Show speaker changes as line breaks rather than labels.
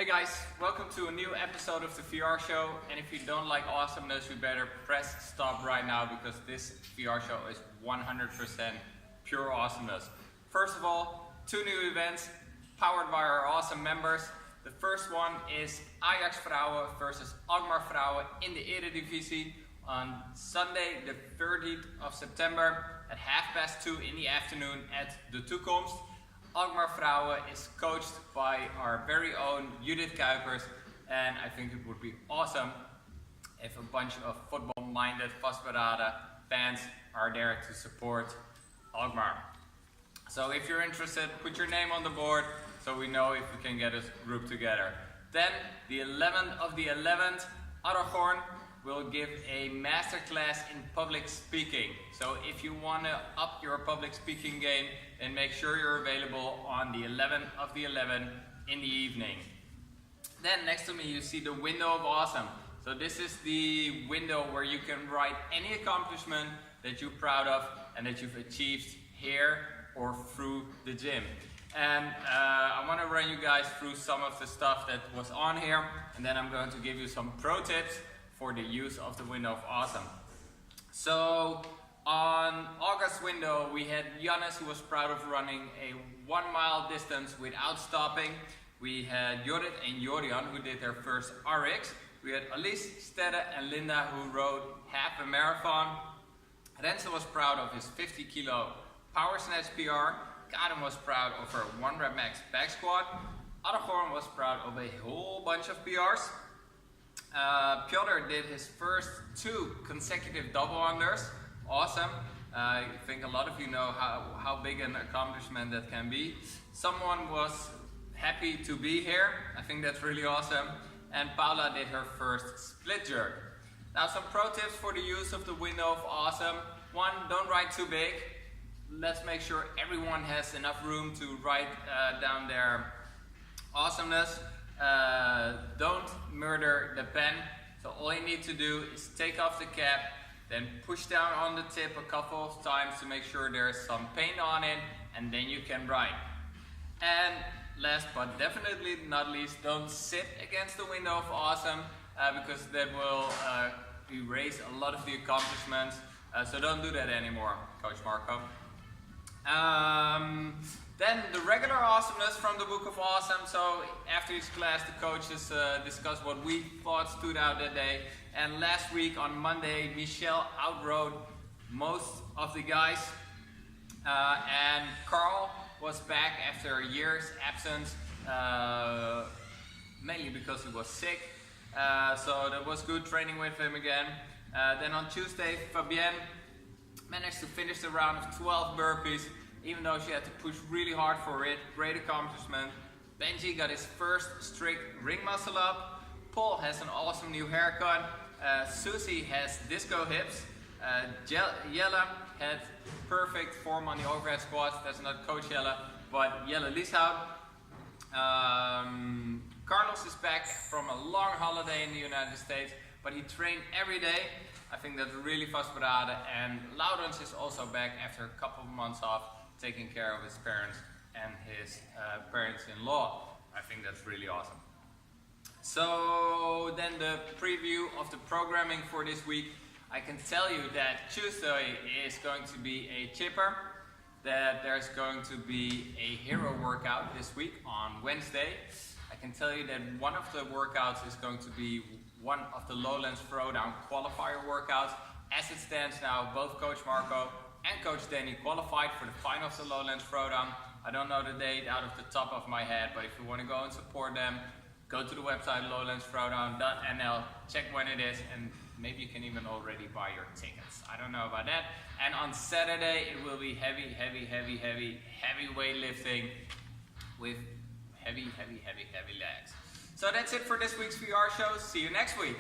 Hey guys, welcome to a new episode of the VR show. And if you don't like awesomeness, you better press stop right now because this VR show is 100% pure awesomeness. First of all, two new events powered by our awesome members. The first one is Ajax Vrouwen versus Alkmaar Vrouwen in the Eredivisie on Sunday the 30th of September at 2:30 in the afternoon at De Toekomst. Alkmaar Vrouwen is coached by our very own Judith Kuipers, and I think it would be awesome if a bunch of football-minded vastberaden fans are there to support Alkmaar. So if you're interested, put your name on the board so we know if we can get a group together. Then, the 11th of the 11th, Aragorn will give a masterclass in public speaking. So if you want to up your public speaking game, then make sure you're available on the 11th of the 11th in the evening. Then next to me you see the window of awesome. So this is the window where you can write any accomplishment that you're proud of and that you've achieved here or through the gym. And I want to run you guys through some of the stuff that was on here, and then I'm going to give you some pro tips for the use of the window of awesome. So on August's window we had Jannes, who was proud of running a 1 mile distance without stopping. We had Jorrit and Jorian, who did their first RX. We had Alice, Stedde and Linda, who rode half a marathon. Renze was proud of his 50 kilo power snatch PR. Karen was proud of her 1 rep max back squat. Aragorn was proud of a whole bunch of PRs. Piotr did his first 2 consecutive double unders. Awesome. I think a lot of you know how big an accomplishment that can be. Someone was happy to be here. I think that's really awesome. And Paula did her first split jerk. Now some pro tips for the use of the window of awesome. 1, don't write too big. Let's make sure everyone has enough room to write down their awesomeness. Don't murder the pen. So all you need to do is take off the cap, then push down on the tip a couple of times to make sure there's some paint on it, and then you can write. And last but definitely not least, don't sit against the window of awesome because that will erase a lot of the accomplishments. So don't do that anymore, Coach Marco. Then the regular awesomeness from the Book of Awesome. So after each class the coaches discussed what we thought stood out that day. And last week on Monday, Michelle outrode most of the guys. And Carl was back after a year's absence, mainly because he was sick. So that was good training with him again. Then on Tuesday, Fabienne managed to finish the round of 12 burpees, even though she had to push really hard for it. Great accomplishment. Benji got his first strict ring muscle up. Paul has an awesome new haircut. Susie has disco hips. Jelle had perfect form on the overhead squats. That's not Coach Jelle, but Jelle Lieshout. Carlos is back from a long holiday in the United States, but he trained every day. I think that's really vastberaden. And Laurens is also back after a couple of months off, taking care of his parents and his parents-in-law. I think that's really awesome. So then the preview of the programming for this week. I can tell you that Tuesday is going to be a chipper, that there's going to be a hero workout this week on Wednesday. I can tell you that one of the workouts is going to be one of the Lowlands Throwdown qualifier workouts. As it stands now, both Coach Marco and Coach Danny qualified for the final of the Lowlands Throwdown. I don't know the date out of the top of my head, but if you want to go and support them, go to the website lowlandsthrowdown.nl, check when it is, and maybe you can even already buy your tickets. I don't know about that. And on Saturday it will be heavy weightlifting with heavy legs. So that's it for this week's VR show. See you next week.